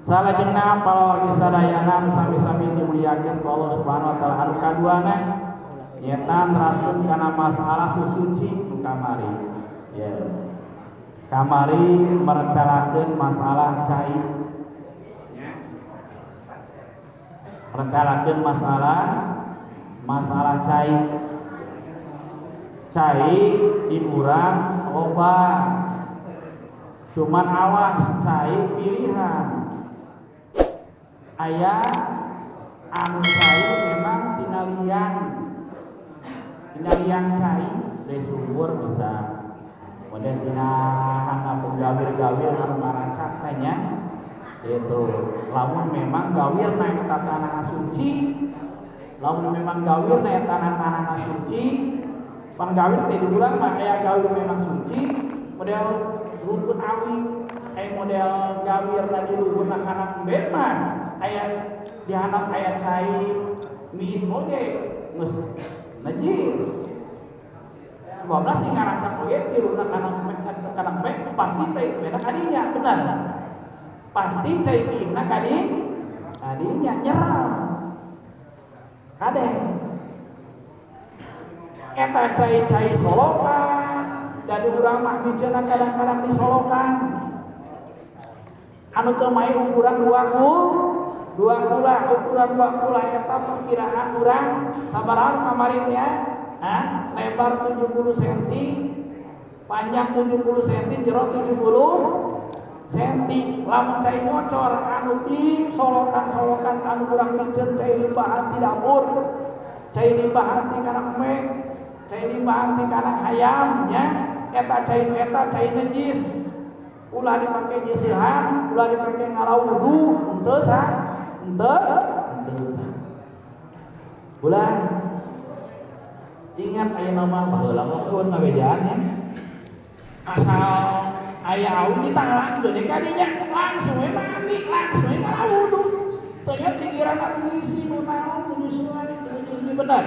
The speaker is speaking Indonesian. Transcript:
Salajengna para wargi sadayana anu sami-sami dimuliakeun ku Allah Subhanahu wa taala anu kaduana nyaeta neraskeun kana masalah susuci nu kamari. Ya. Kamari meretelakeun masalah cai. Meretelakeun masalah cai. Cai di urang loba. Cuman awas cai pilihan. Aya anu cai memang tinalian cai dari sumur bisa kemudian tina hangapun gawir-gawir anu ngarancak kayaknya itu lamun memang gawir naik tanah suci lamun memang gawir naik tanah suci pan gawir teh di bulan mah aya gawir memang suci model rukun awi model gawir tadi rukun anak embet mah aya dihanap aya cai miis oge geus najis sebabna sing ngarancak oge diruna kana embet pasti teh beda kadinya benar pasti cai miisna kadinya nyerah kade eta cai solokan jadi urang mah bicara kadang-kadang disolokan anu teu mae ukuran 20 ukuran 20 eta perkiraan urang sabaraha kamari nya lebar 70 cm panjang 70 cm jero 70 cm lamun cai ngocor anu di solokan anu urang biceun cai limbahan di dapur cai limbahan di kana mek cai limbahan di kana hayam nya eta cai najis ulah dipake nyisihan ulah dipake ngarawudu henteu ulah ingat aya nama baheula mah eueun ngabedaan nya asal aya awi ditalangkeun kadinya langsung we mandi langsung we ngarawudu teu nya pikiran anu ngisi nu naon nu nyusuan itu bener